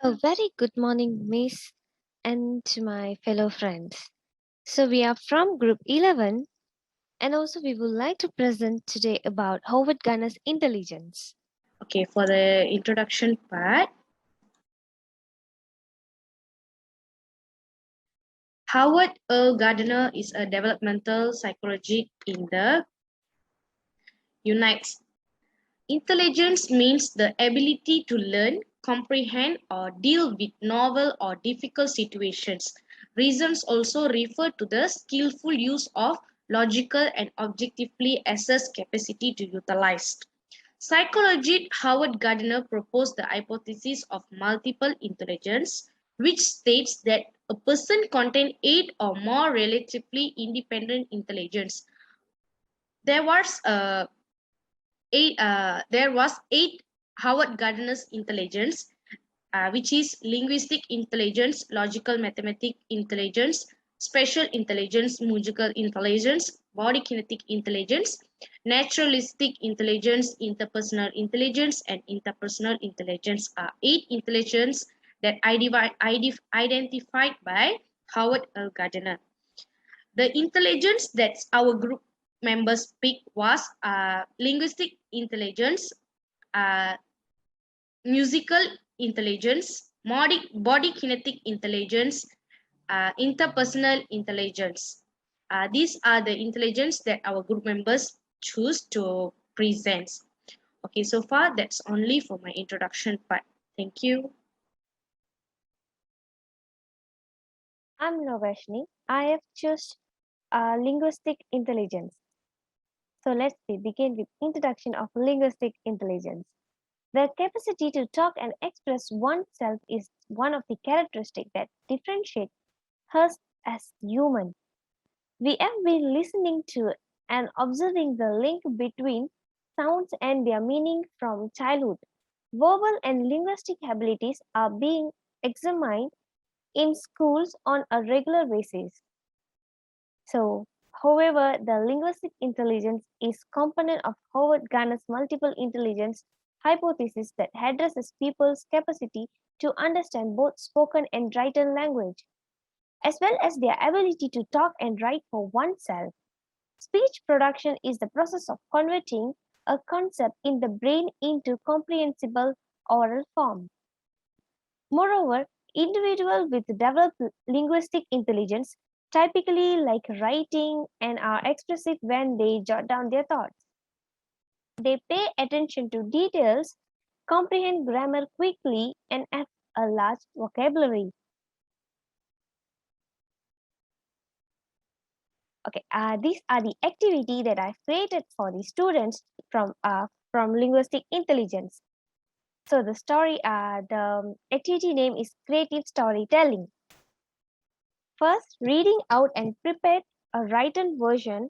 A very good morning, Miss, and to my fellow friends. So, we are from Group 11, and also we would like to present today about Howard Gardner's intelligence. Okay, for the introduction part, Howard Gardner is a developmental psychologist in the United States. Intelligence means the ability to learn, comprehend, or deal with novel or difficult situations. Reasons also refer to the skillful use of logical and objectively assessed capacity to utilize. Psychologist Howard Gardner proposed the hypothesis of multiple intelligence, which states that a person contains eight or more relatively independent intelligence. There was eight Howard Gardner's intelligence, which is linguistic intelligence, logical mathematic intelligence, spatial intelligence, musical intelligence, body kinetic intelligence, naturalistic intelligence, interpersonal intelligence, and interpersonal intelligence are eight intelligence that identified by Howard L. Gardner. The intelligence that our group members picked was linguistic intelligence, uh, musical intelligence, body kinetic intelligence, interpersonal intelligence. These are the intelligence that our group members choose to present. Okay, so far that's only for my introduction part. Thank you. I'm Navashni. I have chosen linguistic intelligence. So, let's begin with introduction of linguistic intelligence. The capacity to talk and express oneself is one of the characteristics that differentiate us as human. We have been listening to and observing the link between sounds and their meaning from childhood. Verbal and linguistic abilities are being examined in schools on a regular basis. So, however, the linguistic intelligence is component of Howard Gardner's multiple intelligence hypothesis that addresses people's capacity to understand both spoken and written language, as well as their ability to talk and write for oneself. Speech production is the process of converting a concept in the brain into comprehensible oral form. Moreover, individuals with developed linguistic intelligence typically like writing and are expressive when they jot down their thoughts. They pay attention to details, comprehend grammar quickly, and have a large vocabulary. Okay, these are the activity that I've created for the students from linguistic intelligence. So the activity name is creative storytelling. First, reading out and prepare a written version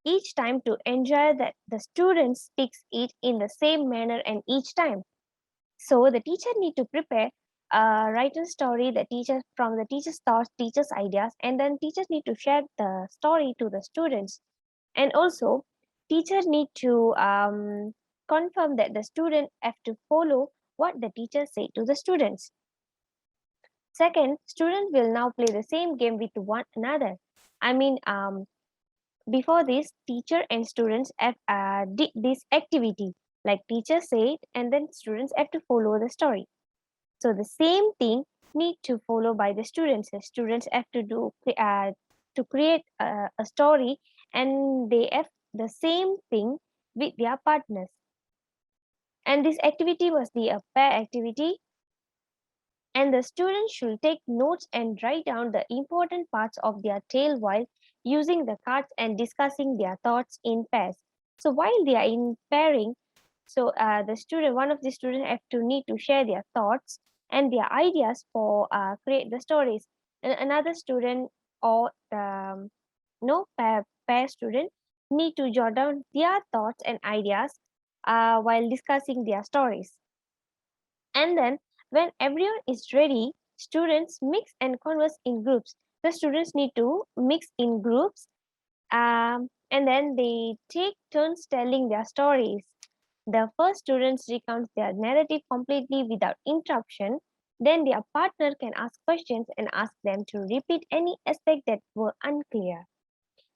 each time to ensure that the student speaks it in the same manner and each time. So the teacher need to prepare a written story that teacher from the teacher's thoughts, teacher's ideas, and then teachers need to share the story to the students. And also, teacher need to confirm that the student have to follow what the teacher say to the students. Second, students will now play the same game with one another. I mean, before this, teacher and students have did this activity. Like teacher said, and then students have to follow the story. So the same thing need to follow by the students. The students have to do to create a story, and they have the same thing with their partners. And this activity was the pair activity, and the students should take notes and write down the important parts of their tale while using the cards and discussing their thoughts in pairs. So while they are in pairing, so one of the students have to need to share their thoughts and their ideas for create the stories. And another student or no pair student need to jot down their thoughts and ideas while discussing their stories. And then when everyone is ready, students mix and converse in groups. The students need to mix in groups, and then they take turns telling their stories. The first students recount their narrative completely without interruption. Then their partner can ask questions and ask them to repeat any aspect that were unclear.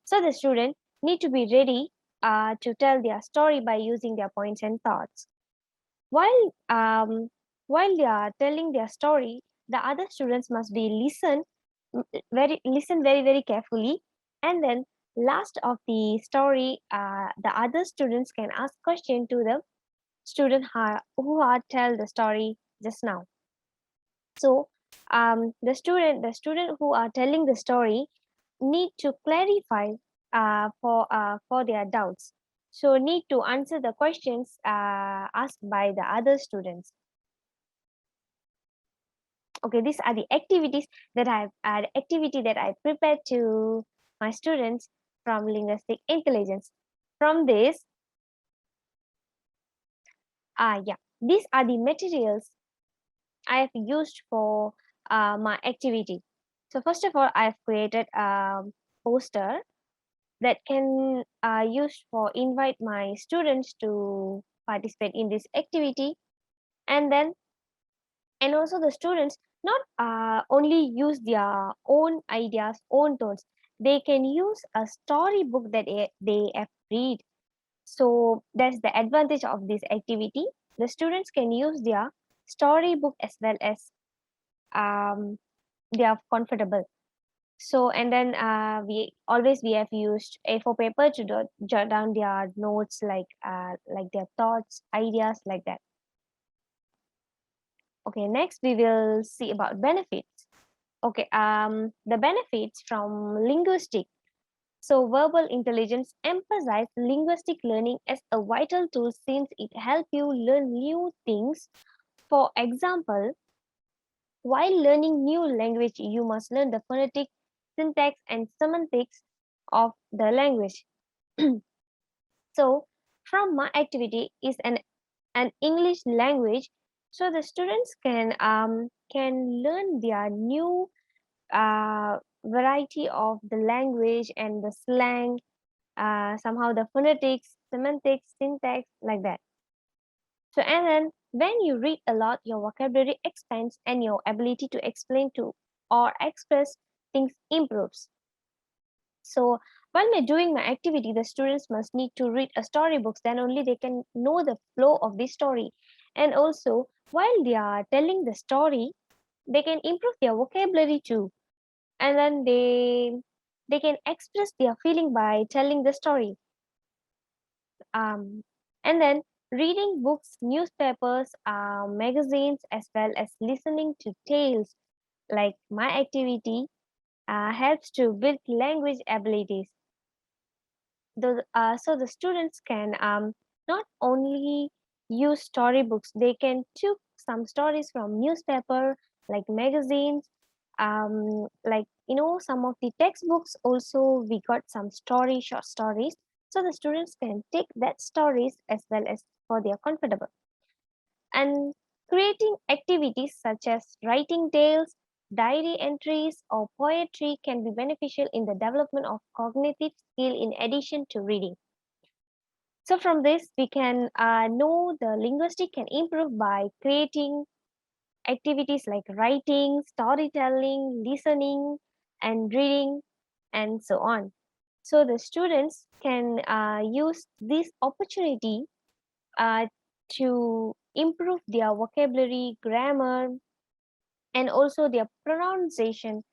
So the student need to be ready to tell their story by using their points and thoughts. While while they are telling their story, the other students must be listen very carefully, and then last of the story, the other students can ask question to the student who are tell the story just now. So the student who are telling the story need to clarify for their doubts. So need to answer the questions asked by the other students. Okay, these are the activities that I prepared to my students from linguistic intelligence. From this, yeah, these are the materials I have used for my activity. So first of all, I've created a poster that can used for invite my students to participate in this activity, and then and also the students not only use their own ideas, own thoughts. They can use a storybook that they have read. So that's the advantage of this activity. The students can use their storybook as well as um, they are comfortable. So and then we have used A4 paper to jot down their notes, like their thoughts, ideas, like that. Okay, next we will see about benefits. Okay, the benefits from linguistic. So verbal intelligence emphasize linguistic learning as a vital tool since it helps you learn new things. For example, while learning new language, you must learn the phonetic, syntax, and semantics of the language. So, from my activity is an English language, so the students can learn their new variety of the language and the slang, somehow the phonetics, semantics, syntax, like that. So, and then when you read a lot, your vocabulary expands and your ability to explain to or express things improves. So, while we're doing my activity, the students must need to read a storybooks, then only they can know the flow of the story. And also, while they are telling the story, they can improve their vocabulary too. And then they can express their feeling by telling the story. Um, and then reading books, newspapers, magazines, as well as listening to tales, like my activity, helps to build language abilities. So the students can not only use storybooks, they can took some stories from newspaper, like magazines, like some of the textbooks also we got some short stories. So the students can take that stories as well as for their comfortable. And creating activities such as writing tales, diary entries, or poetry can be beneficial in the development of cognitive skill in addition to reading. So from this, we can know the linguistic can improve by creating activities like writing, storytelling, listening, and reading, and so on. So the students can use this opportunity uh, to improve their vocabulary, grammar, and also their pronunciation.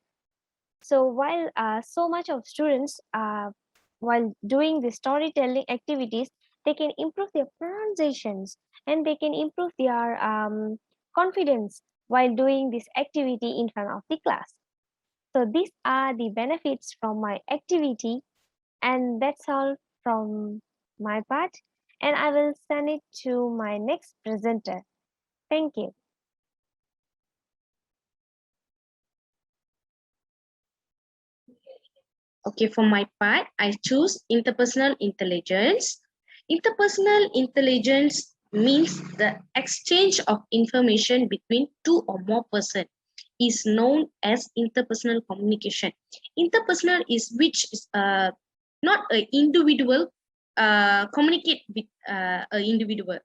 So while so much of students, while doing the storytelling activities, they can improve their pronunciations and they can improve their confidence while doing this activity in front of the class. So these are the benefits from my activity, and that's all from my part. And I will send it to my next presenter. Thank you. Okay, for my part, I choose interpersonal intelligence. Interpersonal intelligence means the exchange of information between two or more persons is known as interpersonal communication. Interpersonal is which is not an individual communicate with an individual,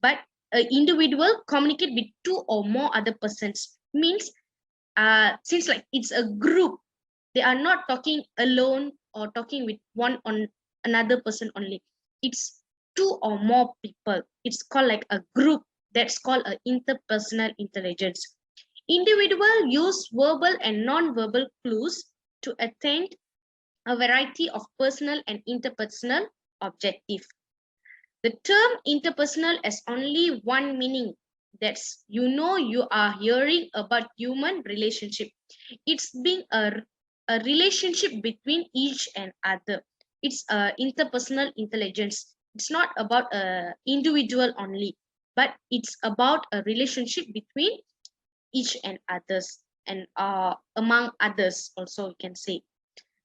but an individual communicate with two or more other persons. Means since like it's a group, they are not talking alone or talking with one on another person only. It's two or more people. It's called like a group. That's called a interpersonal intelligence. Individual use verbal and non-verbal clues to attain a variety of personal and interpersonal objective. The term interpersonal has only one meaning. That's you are hearing about human relationship. It's being a relationship between each and other. It's a interpersonal intelligence. It's not about a individual only, but it's about a relationship between each and others and among others also we can say.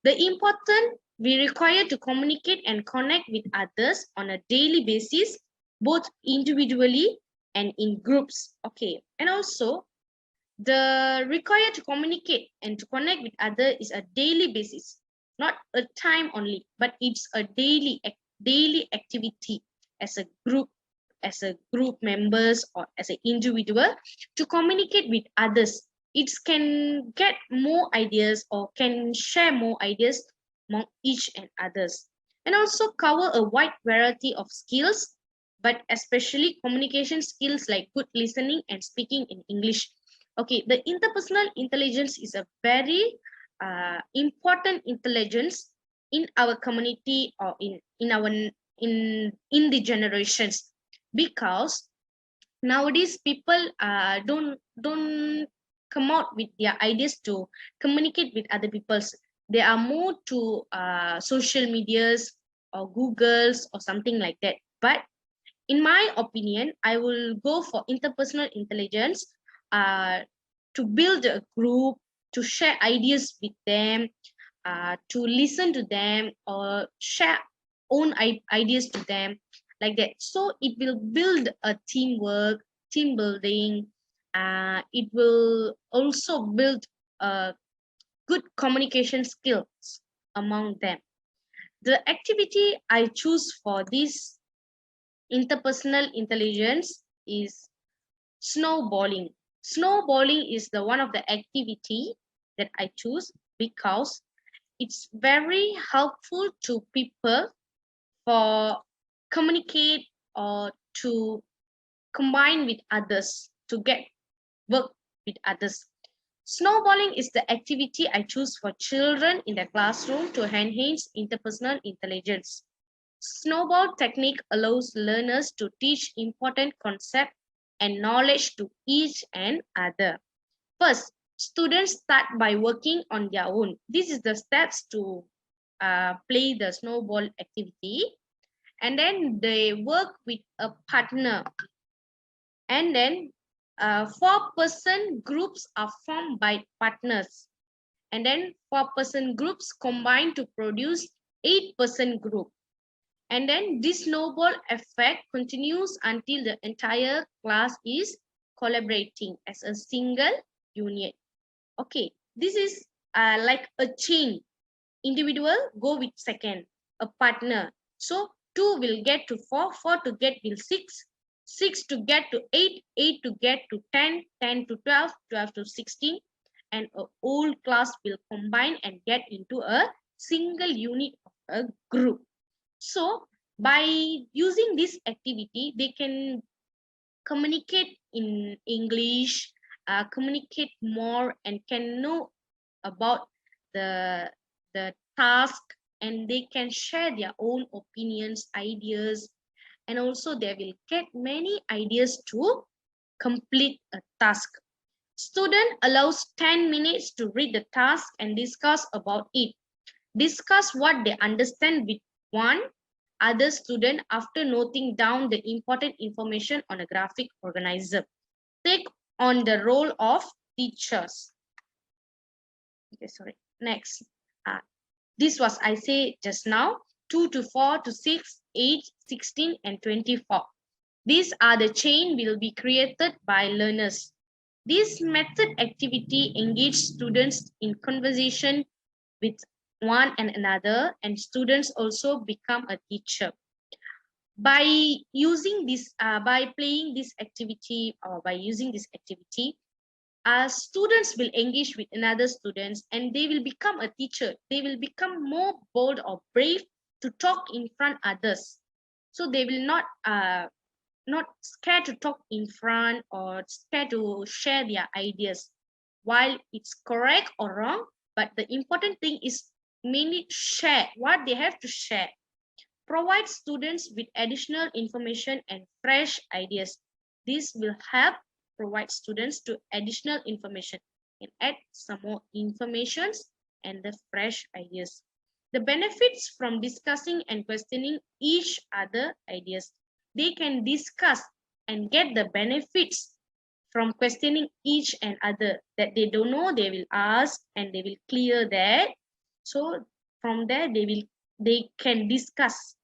The important we require to communicate and connect with others on a daily basis, both individually and in groups. Okay, and also the required to communicate and to connect with others is a daily basis, not a time only, but it's a daily activity as a group, as a group members or as an individual to communicate with others. It can get more ideas or can share more ideas among each and others, and also cover a wide variety of skills, but especially communication skills like good listening and speaking in English. Okay, the interpersonal intelligence is a very important intelligence in our community or in our in the generations, because nowadays people don't come out with their ideas to communicate with other peoples. They are more to social medias or Googles or something like that. But in my opinion, I will go for interpersonal intelligence, uh, to build a group, to share ideas with them, to listen to them or share own ideas to them, like that. So it will build a teamwork, team building. It will also build good communication skills among them. The activity I choose for this interpersonal intelligence is snowballing. Snowballing is the one of the activity that I choose because it's very helpful to people for communicate or to combine with others, to get work with others. Snowballing is the activity I choose for children in the classroom to enhance interpersonal intelligence. Snowball technique allows learners to teach important concepts and knowledge to each and other. First, students start by working on their own. This is the steps to play the snowball activity. And then they work with a partner. And then 4-person groups are formed by partners. And then 4-person groups combine to produce 8-person group. And then this snowball effect continues until the entire class is collaborating as a single unit. Okay, this is like a chain. Individual go with second, a partner. So 2 will get to 4, 4 to get will 6, 6 to get to 8, 8 to get to 10, 10 to 12, 12 to 16, and a whole class will combine and get into a single unit of a group. So by using this activity, they can communicate in English, communicate more, and can know about the task, and they can share their own opinions, ideas, and also they will get many ideas to complete a task. Student allows 10 minutes to read the task and discuss about it. Discuss what they understand with one other student after noting down the important information on a graphic organizer. Take on the role of teachers. Okay, sorry. Next. This was I say just now, 2 to 4 to 6, 8, 16, and 24. These are the chain will be created by learners. This method activity engage students in conversation with one and another, and students also become a teacher. By using this, by playing this activity or by using this activity, students will engage with another students and they will become a teacher. They will become more bold or brave to talk in front others. So they will not scared to talk in front or scared to share their ideas, while it's correct or wrong. But the important thing is mainly share what they have to share. Provide students with additional information and fresh ideas. This will help provide students to additional information and add some more informations and the fresh ideas. The benefits from discussing and questioning each other ideas. They can discuss and get the benefits from questioning each and other. That they don't know, they will ask and they will clear that. So from there they can discuss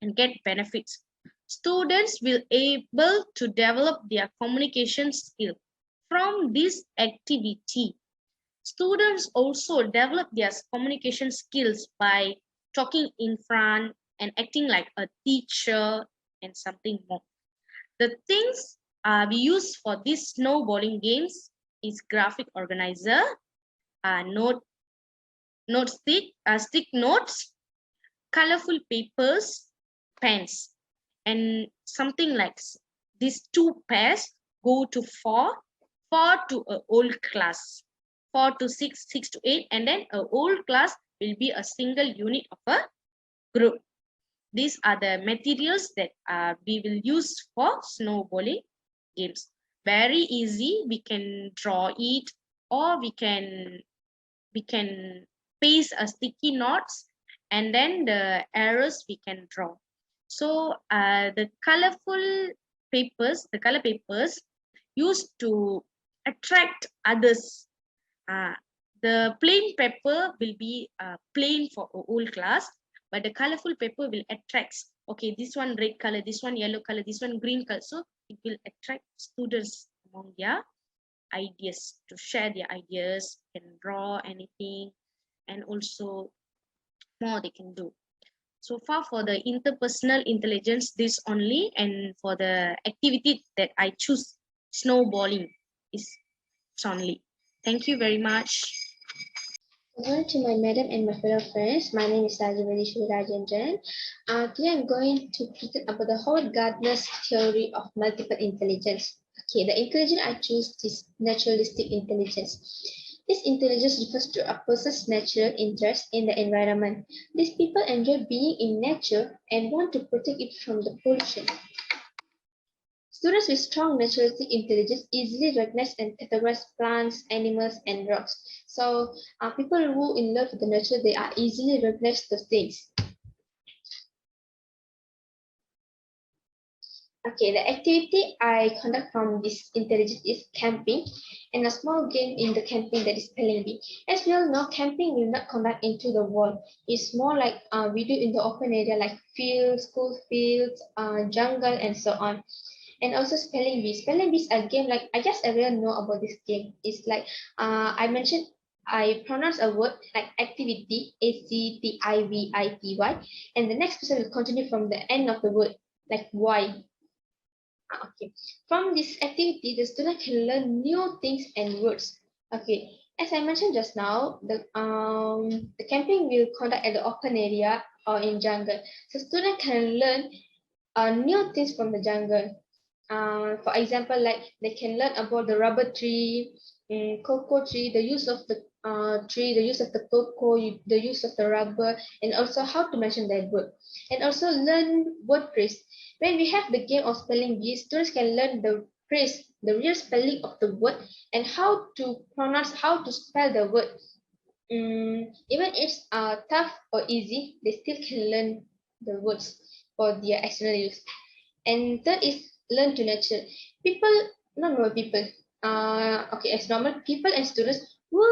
and get benefits. Students will able to develop their communication skill. From this activity, students also develop their communication skills by talking in front and acting like a teacher and something more. The things we use for these snowballing games is graphic organizer, stick notes, colorful papers, pens, and something like these two pairs go to four to a old class, 4 to 6, 6 to 8, and then a old class will be a single unit of a group. These are the materials that we will use for snowballing games. Very easy. We can draw it, or we can paste a sticky notes, and then the arrows we can draw. So the color papers used to attract others. uh, the plain paper will be plain for a whole class, but the colorful paper will attract, okay, this one red color, this one yellow color, this one green color. So it will attract students among their ideas, to share their ideas, can draw anything, and also more they can do. So far for the interpersonal intelligence, this only, and for the activity that I choose, snowballing, is only. Thank you very much. Good morning to my madam and my fellow friends. My name is Rajavali Shivarajanjan. Today I'm going to present about the Howard Gardner's theory of multiple intelligence. Okay, the intelligence I choose is naturalistic intelligence. This intelligence refers to a person's natural interest in the environment. These people enjoy being in nature and want to protect it from the pollution. Students with strong naturalistic intelligence easily recognize and categorize plants, animals, and rocks. So, people who in love with the nature, they are easily recognize those things. Okay, the activity I conduct from this intelligence is camping, and a small game in the camping that is spelling bee. As we all know, camping will not conduct into the wall. It's more like we do in the open area, like fields, school fields, jungle, and so on. And also spelling bees. Spelling bees are a game like I guess everyone know about this game. It's like I mentioned I pronounce a word like activity, activity, and the next person will continue from the end of the word like y. Okay. From this activity, the student can learn new things and words. Okay. As I mentioned just now, the camping will conduct at the open area or in jungle. So student can learn new things from the jungle. For example, like they can learn about the rubber tree, cocoa tree, the use of the tree, the use of the cocoa, the use of the rubber, and also how to mention that word. And also learn word phrase. When we have the game of spelling bee, students can learn the phrase, the real spelling of the word, and how to pronounce, how to spell the word. Even if it's tough or easy, they still can learn the words for their external use. And third is learn to nurture. People, not normal people. Okay, as normal people and students who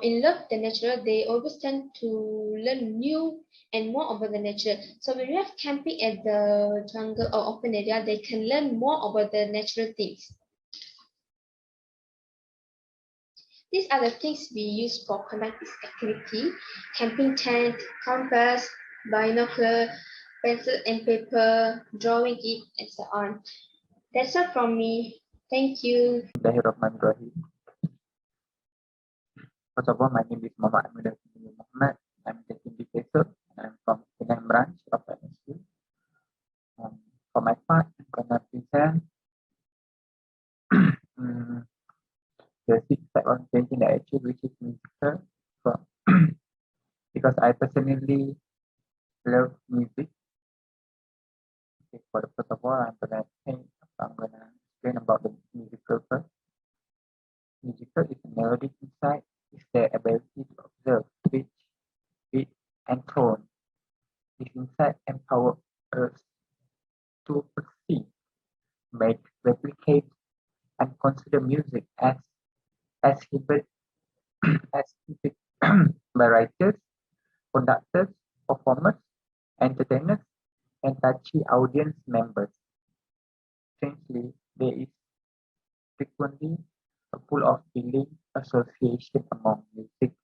in love the nature, they always tend to learn new and more about the nature. So when you have camping at the jungle or open area, they can learn more about the natural things. These are the things we use for conduct this activity: camping tent, compass, binocular, pencil and paper, drawing it, and so on. That's all from me. Thank you. Bismillahirrahmanirrahim. First of all, my name is Muhammad Amir Muhammad. I'm taking the episode. I'm from Penang branch of MSU. For my part, I'm gonna present the six type of painting that I achieve, which is musical. So, because I personally love music. Okay, for the first of all, I'm gonna explain about the musical first. Musical is a melodic insight. It's the ability to observe pitch, beat, and tone. This insight empowers us to perceive, make, replicate, and consider music as exhibited as exhibited by writers, conductors, performers, entertainers, and touchy audience members. Strangely, there is frequently a pool of feeling association among music,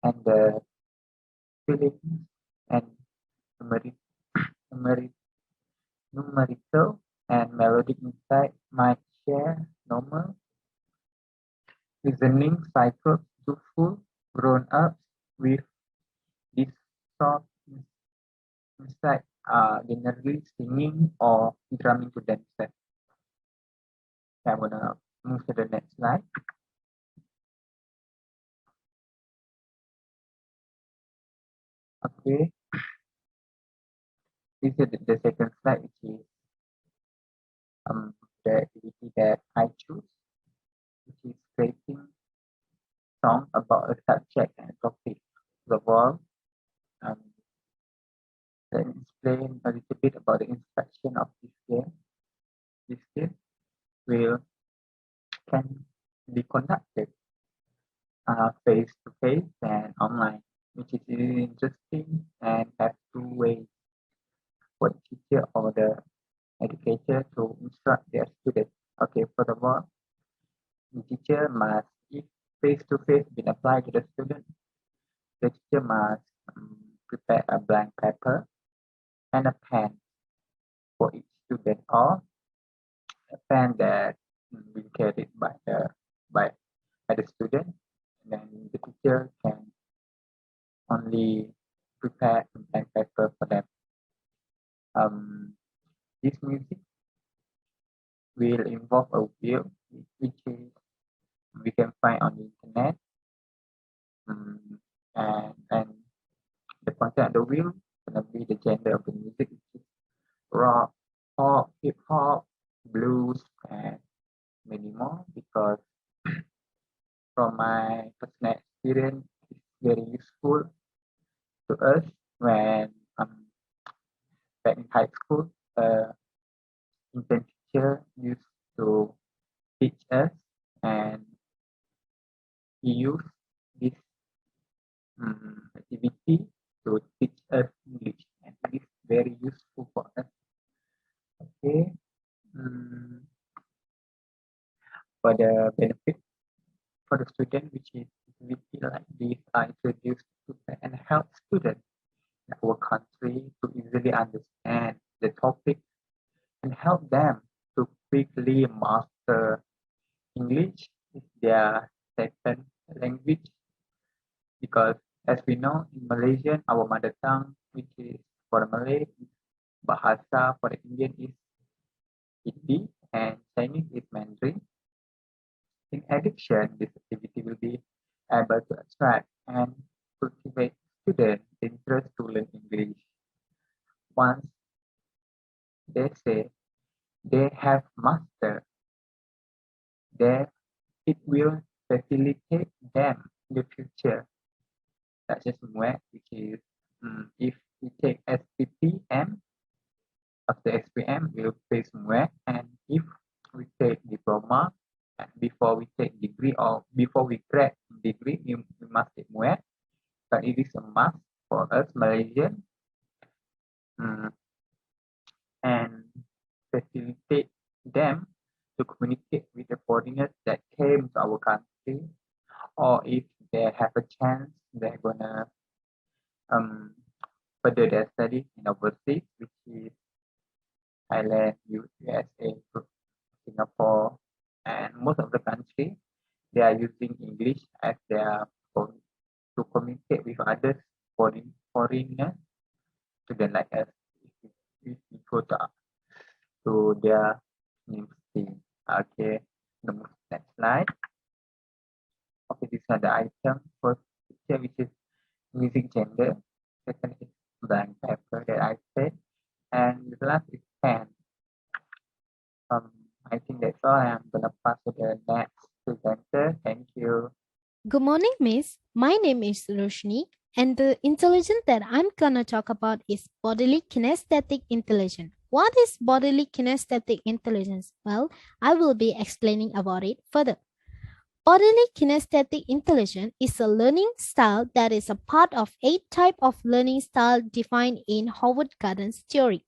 and the feelings and numeric, numeric, numerical and melodic insight might share normal reasoning cycles to full grown-ups with this soft insight are generally singing or drumming to themselves. I'm gonna move to the next slide. Okay, this is the second slide, which is the activity that I choose, which is creating song about a subject and topic. The world. Um, Let me explain a little bit about the instruction of this game. This game will can be conducted face to face and online, which is really interesting and have two ways for the teacher or the educator to instruct their students. Okay, furthermore, the teacher must, if face to face been applied to the student, the teacher must prepare a blank paper and a pen for each student, or a pen that will be carried by by the student, and then the teacher can only prepare a blank paper for them. This music will involve a wheel, which is we can find on the internet, and the content of the wheel gonna be the genre of the music, which is rock, pop, hip hop, blues, and many more. Because from my personal experience, it's very useful to us when back in high school. Intern teacher used to teach us, and he used this activity to teach us English, and it is very useful for us. Okay, for the benefit for the student, which is activity like this are introduced to and help students in our country to easily understand the topic and help them to quickly master English is their second language, because as we know in Malaysian, our mother tongue, which is for the Malay, Bahasa for the Indian is Hindi, and Chinese is Mandarin. In addition, this activity will be able to attract and cultivate students' interest to learn English. Once they say they have mastered, then it will facilitate them in the future, such as MUEC, which is if we take SPPM, after SPM, we'll face MUEC, and if we take diploma, and before we take degree or before we grad degree, we must take MUEC. But it is a must for us Malaysian, and facilitate them to communicate with the foreigners that came to our country, or if they have a chance, they're gonna further their studies in overseas, which is Thailand, USA, Singapore, and most of the country, they are using English as their to communicate with others, foreigners, students like us. If we go to their university. Okay, the next slide. Okay, these are the items. First picture, which is using gender. Second is blank paper that I said. And the last is pen. I think that's all. I'm gonna pass to the next presenter. Thank you. Good morning, Miss. My name is Roshni, and the intelligence that I'm gonna talk about is bodily kinesthetic intelligence. What is bodily kinesthetic intelligence? Well, I will be explaining about it further. Bodily kinesthetic intelligence is a learning style that is a part of 8 types of learning style defined in Howard Gardner's theory.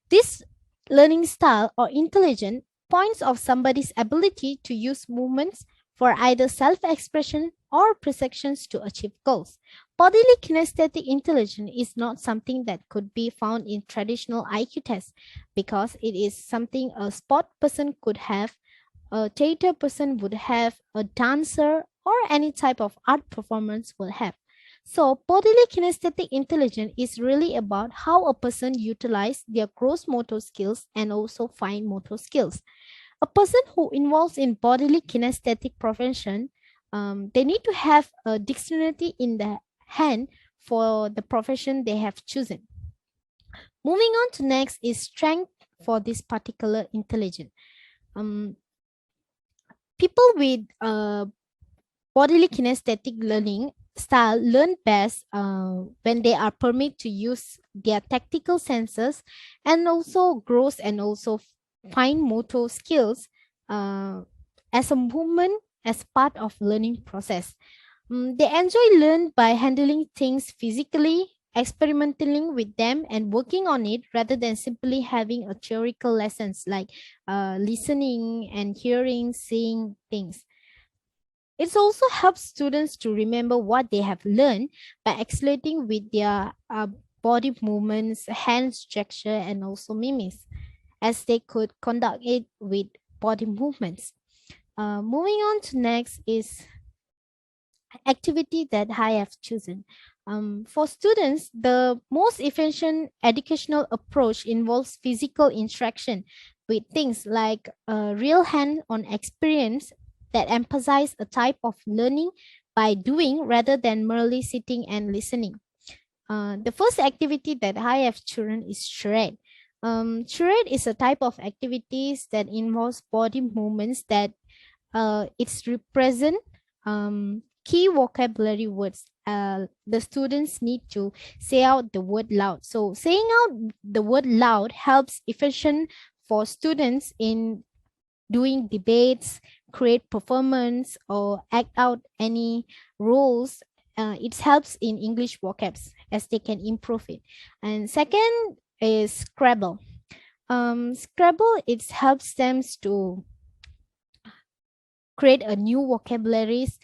This learning style or intelligence points of somebody's ability to use movements for either self-expression or perceptions to achieve goals. Bodily kinesthetic intelligence is not something that could be found in traditional IQ tests because it is something a sport person could have, a theater person would have, a dancer, or any type of art performance will have. So, bodily kinesthetic intelligence is really about how a person utilizes their gross motor skills and also fine motor skills. A person who involves in bodily kinesthetic profession, they need to have a dictionary in the hand for the profession they have chosen. Moving on to next is strength for this particular intelligence. People with bodily kinesthetic learning style learn best when they are permitted to use their tactical senses and also gross and also fine motor skills as a movement as part of learning process. They enjoy learn by handling things physically, experimenting with them and working on it rather than simply having a theoretical lessons like listening and hearing, seeing things. It also helps students to remember what they have learned by accelerating with their body movements, hand gesture, and also mimics, as they could conduct it with body movements. Moving on to next is activity that I have chosen. For students, the most efficient educational approach involves physical interaction with things like real hand-on experience that emphasize a type of learning by doing rather than merely sitting and listening. The first activity that I have chosen is charade. Charade is a type of activities that involves body movements that it's represent key vocabulary words. The students need to say out the word loud. So saying out the word loud helps efficient for students in doing debates, create performance, or act out any roles. It helps in English vocabs as they can improve it. And second is Scrabble. Scrabble, it helps them to create a new vocabularies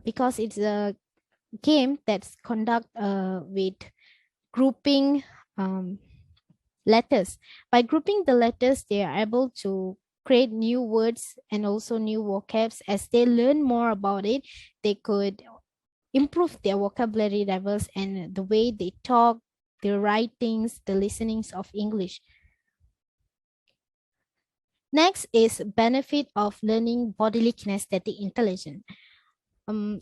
because it's a game that's conduct with grouping letters. By grouping the letters, they are able to create new words and also new vocabs. As they learn more about it, they could improve their vocabulary levels and the way they talk, the writings, the listenings of English. Next is benefit of learning bodily kinesthetic intelligence.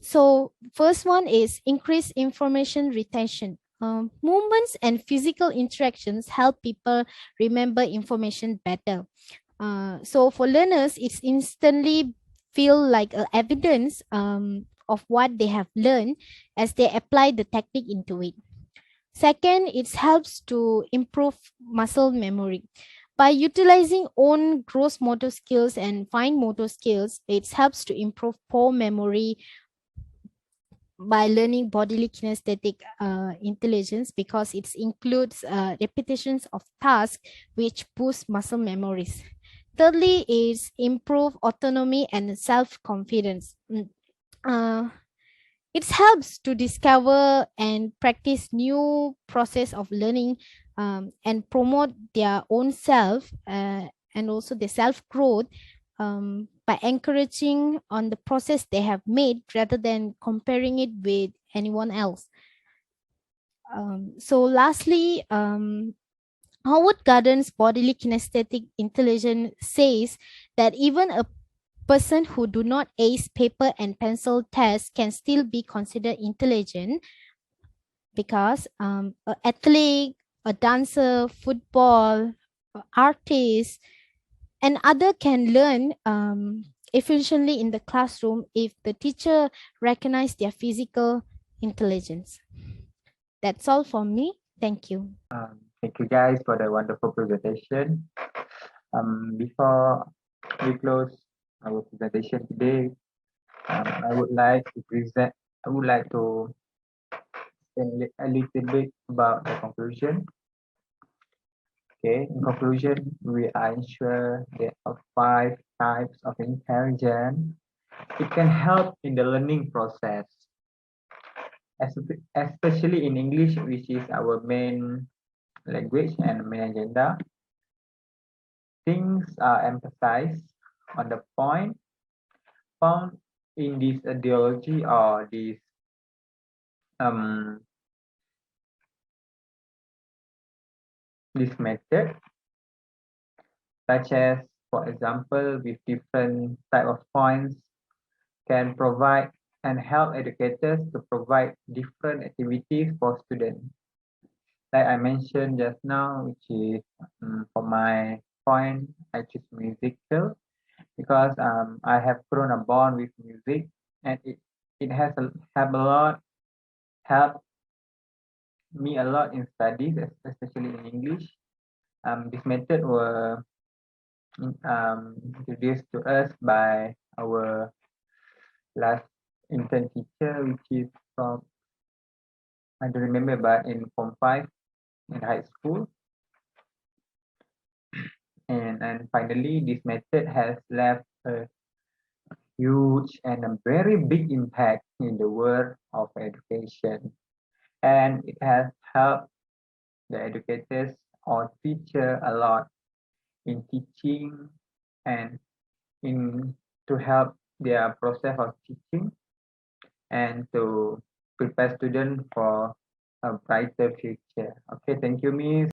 So first one is increased information retention. Movements and physical interactions help people remember information better. So for learners, it's instantly feel like evidence of what they have learned as they apply the technique into it. Second, it helps to improve muscle memory. By utilizing own gross motor skills and fine motor skills, it helps to improve core memory by learning bodily kinesthetic intelligence because it includes repetitions of tasks which boost muscle memories. Thirdly is improve autonomy and self-confidence. It helps to discover and practice new process of learning, and promote their own self, and also the self growth, by encouraging on the process they have made rather than comparing it with anyone else. So lastly, Howard Gardner's bodily kinesthetic intelligence says that even a person who do not ace paper and pencil tests can still be considered intelligent, because an athlete, a dancer, football, artist, and other can learn efficiently in the classroom if the teacher recognize their physical intelligence. That's all from me. Thank you. Thank you guys for the wonderful presentation. Before we close our presentation today, I would like to present. I would like to say a little bit about the conclusion. Okay, in conclusion, we are sure there are 5 types of intelligence. It can help in the learning process, especially in English, which is our main language and main agenda. Things are emphasized on the point found in this ideology or um this method, such as, for example, with different type of points can provide and help educators to provide different activities for students. Like I mentioned just now, which is for my point, I choose musical because I have grown a bond with music, and it has have a lot helped me a lot in studies, especially in English. This method were introduced to us by our last intern teacher, which is from, I don't remember, but in Form 5 in high school. And finally, this method has left a huge and a very big impact in the world of education. And it has helped the educators or teacher a lot in teaching and in to help their process of teaching and to prepare students for a brighter future. Okay, thank you, Miss.